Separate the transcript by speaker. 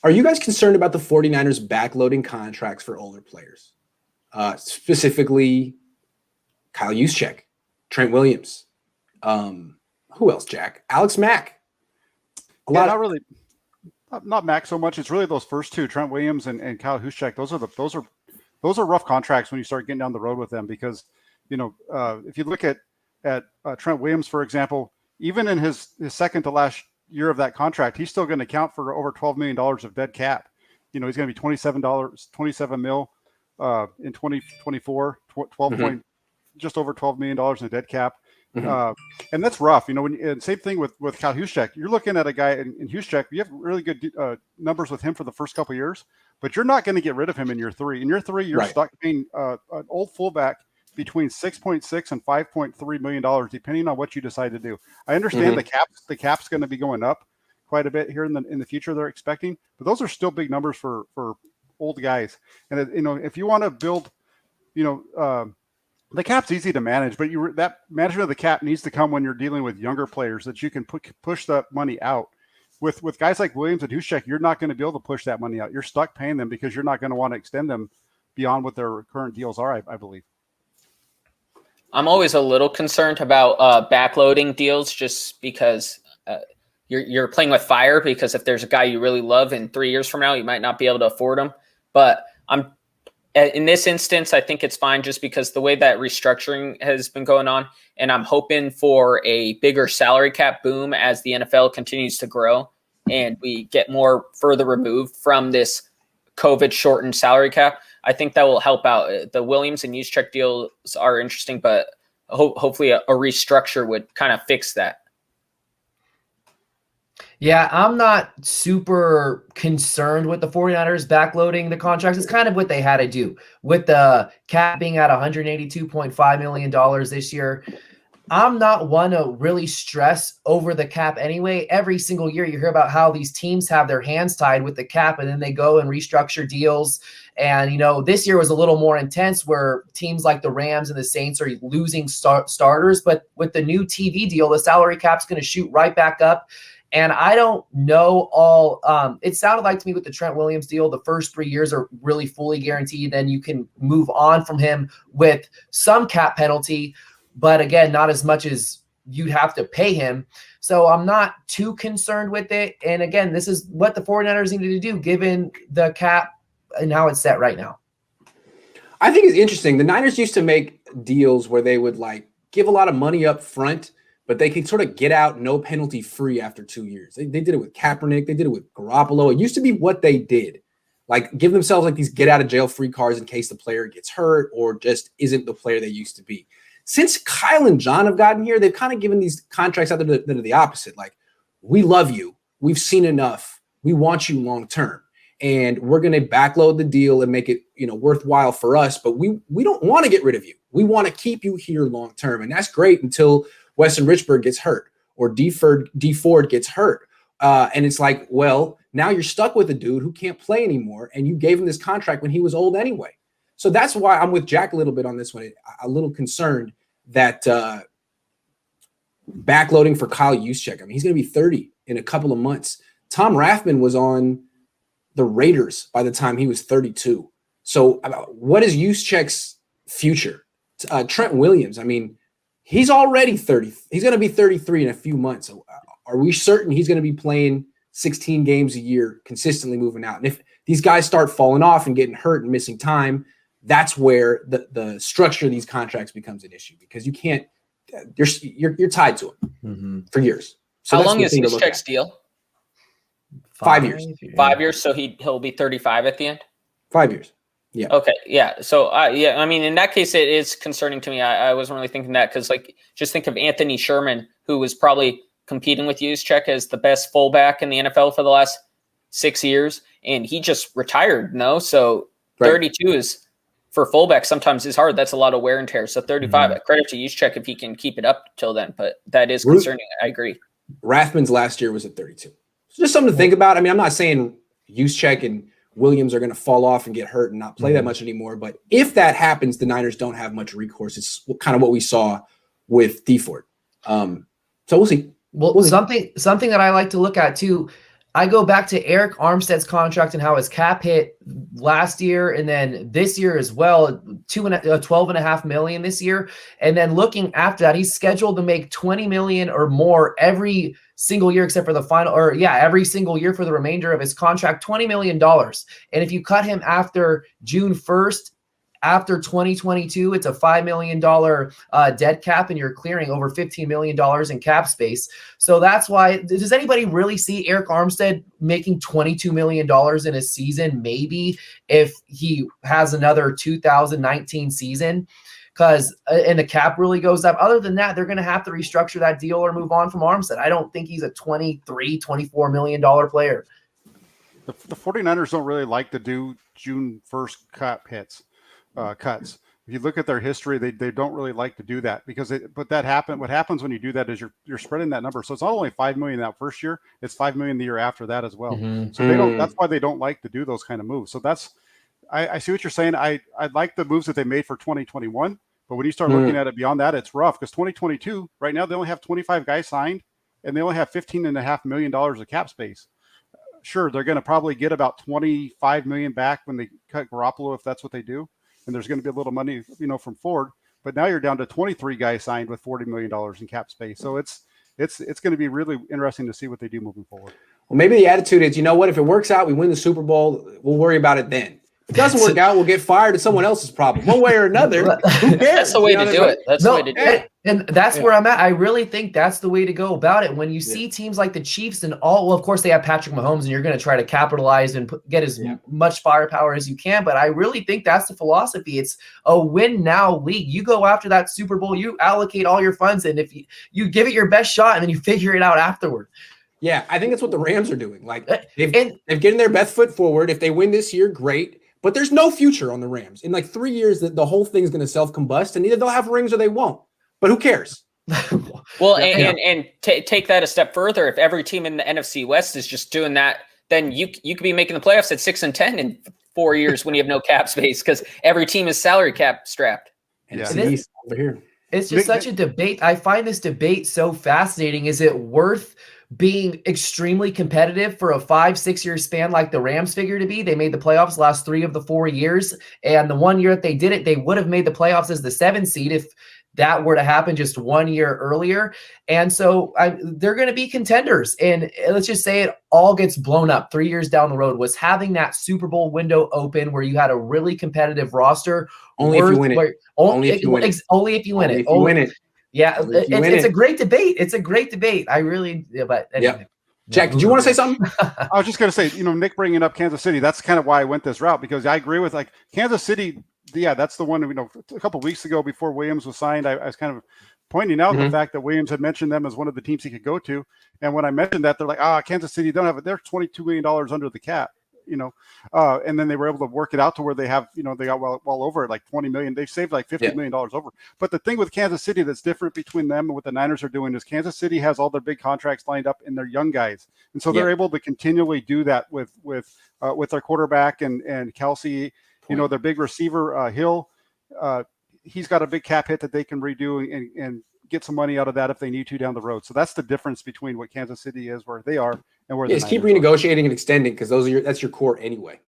Speaker 1: Are you guys concerned about the 49ers backloading contracts for older players? Specifically, Kyle Juszczyk, Trent Williams. Who else, Jack? Alex Mack.
Speaker 2: Not really. Not Mack so much. It's really those first two, Trent Williams and Kyle Juszczyk. Those are rough contracts when you start getting down the road with them because, if you look at Trent Williams, for example, even in his second to last year of that contract, he's still going to count for over $12 million of dead cap. He's going to be $27 mil in 2024, 12 just over $12 million in dead cap. And that's rough. And same thing with Kyle Juszczyk. You're looking at a guy in Juszczyk. You have really good numbers with him for the first couple of years, but you're not going to get rid of him in year three. In year three, you're stuck paying an old fullback between $6.6 and $5.3 million, depending on what you decide to do. I understand the cap's going to be going up quite a bit here in the future. They're expecting, but those are still big numbers for old guys. And if you want to build, the cap's easy to manage, but that management of the cap needs to come when you're dealing with younger players that you can push that money out. With guys like Williams and Juszczyk, you're not going to be able to push that money out. You're stuck paying them because you're not going to want to extend them beyond what their current deals are, I believe.
Speaker 3: I'm always a little concerned about backloading deals just because you're playing with fire, because if there's a guy you really love in 3 years from now, you might not be able to afford him. But in this instance, I think it's fine just because the way that restructuring has been going on, and I'm hoping for a bigger salary cap boom as the NFL continues to grow and we get more further removed from this COVID shortened salary cap. I think that will help out. The Williams and Juszczyk deals are interesting, but hopefully a restructure would kind of fix that.
Speaker 4: Yeah, I'm not super concerned with the 49ers backloading the contracts. It's kind of what they had to do with the cap being at $182.5 million this year. I'm not one to really stress over the cap anyway. Every single year you hear about how these teams have their hands tied with the cap and then they go and restructure deals. And, this year was a little more intense where teams like the Rams and the Saints are losing starters. But with the new TV deal, the salary cap's going to shoot right back up. And I don't know it sounded like to me with the Trent Williams deal, the first 3 years are really fully guaranteed. Then you can move on from him with some cap penalty, but again, not as much as you'd have to pay him. So I'm not too concerned with it. And again, this is what the 49ers needed to do given the cap and how it's set right now.
Speaker 1: I think it's interesting. The Niners used to make deals where they would give a lot of money up front, but they could sort of get out no penalty free after 2 years. They did it with Kaepernick. They did it with Garoppolo. It used to be what they did. Give themselves these get out of jail free cards in case the player gets hurt or just isn't the player they used to be. Since Kyle and John have gotten here, they've kind of given these contracts out that are the opposite. We love you. We've seen enough. We want you long term. And we're going to backload the deal and make it, worthwhile for us. But we don't want to get rid of you. We want to keep you here long term. And that's great until Weston Richburg gets hurt or D Ford gets hurt. And it's now you're stuck with a dude who can't play anymore. And you gave him this contract when he was old anyway. So that's why I'm with Jack a little bit on this one. A little concerned that backloading for Kyle Juszczyk. I mean, he's going to be 30 in a couple of months. Tom Rathman was on the Raiders by the time he was 32. So what is Juszczyk's future? Trent Williams, I mean, he's already 30. He's going to be 33 in a few months. So are we certain he's going to be playing 16 games a year, consistently moving out? And if these guys start falling off and getting hurt and missing time, that's where the structure of these contracts becomes an issue because you can't. You're tied to them for years. So
Speaker 3: how long is Juszczyk's deal?
Speaker 1: 5 years.
Speaker 3: 5 years. So he'll be 35 at the end.
Speaker 1: 5 years. Yeah.
Speaker 3: Okay. Yeah. So I mean, in that case, it is concerning to me. I wasn't really thinking that because just think of Anthony Sherman, who was probably competing with Juszczyk as the best fullback in the NFL for the last 6 years, and he just retired. No, so 32 is. For fullback, sometimes is hard. That's a lot of wear and tear. So 35, credit to Juszczyk if he can keep it up till then. But that is concerning. I agree.
Speaker 1: Rathman's last year was at 32. So just something to think about. I mean, I'm not saying Juszczyk and Williams are going to fall off and get hurt and not play that much anymore. But if that happens, the Niners don't have much recourse. It's kind of what we saw with D Ford. So we'll see.
Speaker 4: Well, something that I like to look at too. I go back to Eric Armstead's contract and how his cap hit last year and then this year as well, $12.5 million this year. And then looking after that, he's scheduled to make $20 million or more every single year except for the final, or every single year for the remainder of his contract, $20 million. And if you cut him after June 1st, after 2022, it's a $5 million dead cap, and you're clearing over $15 million in cap space. So that's why, does anybody really see Eric Armstead making $22 million in a season, maybe, if he has another 2019 season? Because and the cap really goes up. Other than that, they're going to have to restructure that deal or move on from Armstead. I don't think he's a $23-24 million player.
Speaker 2: The 49ers don't really like to do June 1st cuts. If you look at their history, they don't really like to do that because what happens when you do that is you're spreading that number. So it's not only $5 million that first year, it's $5 million the year after that as well.
Speaker 4: Mm-hmm.
Speaker 2: So that's why they don't like to do those kind of moves. So I see what you're saying. I like the moves that they made for 2021, but when you start looking at it beyond that, it's rough because 2022 right now they only have 25 guys signed and they only have $15.5 million of cap space. Sure, they're going to probably get about $25 million back when they cut Garoppolo if that's what they do. And there's going to be a little money, from Ford. But now you're down to 23 guys signed with $40 million in cap space. So it's going to be really interesting to see what they do moving forward.
Speaker 1: Well, maybe the attitude is, if it works out, we win the Super Bowl, we'll worry about it then. If it doesn't work out, we'll get fired. It's someone else's problem. One way or another. Who cares?
Speaker 3: That's the way to do it. That's the way to do it.
Speaker 4: And that's where I'm at. I really think that's the way to go about it. When you see teams like the Chiefs and of course they have Patrick Mahomes and you're going to try to capitalize and get as much firepower as you can. But I really think that's the philosophy. It's a win now league. You go after that Super Bowl, you allocate all your funds. And if you give it your best shot and then you figure it out afterward.
Speaker 1: Yeah, I think that's what the Rams are doing. Like they've getting their best foot forward. If they win this year, great. But there's no future on the Rams. In like 3 years, the whole thing's going to self-combust, and either they'll have rings or they won't. But who cares?
Speaker 3: Well, and take that a step further. If every team in the NFC West is just doing that, then you could be making the playoffs at 6-10 in 4 years when you have no cap space because every team is salary cap strapped.
Speaker 1: And it's over here.
Speaker 4: It's just such a debate. I find this debate so fascinating. Is it worth being extremely competitive for a 5-6 year span like the Rams figure to be? They made the playoffs last 3 of the 4 years. And the 1 year that they did it, they would have made the playoffs as the 7th seed if that were to happen just 1 year earlier. And so they're going to be contenders. And let's just say it all gets blown up 3 years down the road. Was having that Super Bowl window open where you had a really competitive roster.
Speaker 1: Only if you win it. Only if you win it.
Speaker 4: Only if you win it.
Speaker 1: If you win it.
Speaker 4: Yeah, it's a great debate. It's a great debate. I really, but anyway.
Speaker 1: Yeah. Jack, did you want to say something?
Speaker 2: I was just going to say, Nick bringing up Kansas City, that's kind of why I went this route because I agree with Kansas City. Yeah, that's the one, a couple of weeks ago before Williams was signed, I was kind of pointing out the fact that Williams had mentioned them as one of the teams he could go to. And when I mentioned that, they're like, Kansas City don't have it. They're $22 million under the cap. And then they were able to work it out to where they have, they got well over it, like 20 million. They've saved like $50 million over. But the thing with Kansas City that's different between them and what the Niners are doing is Kansas City has all their big contracts lined up in their young guys. And so they're able to continually do that with their quarterback and Kelsey, their big receiver, Hill. He's got a big cap hit that they can redo and get some money out of that if they need to down the road. So that's the difference between what Kansas City is, where they are, and where they
Speaker 1: keep renegotiating and extending because that's your core anyway.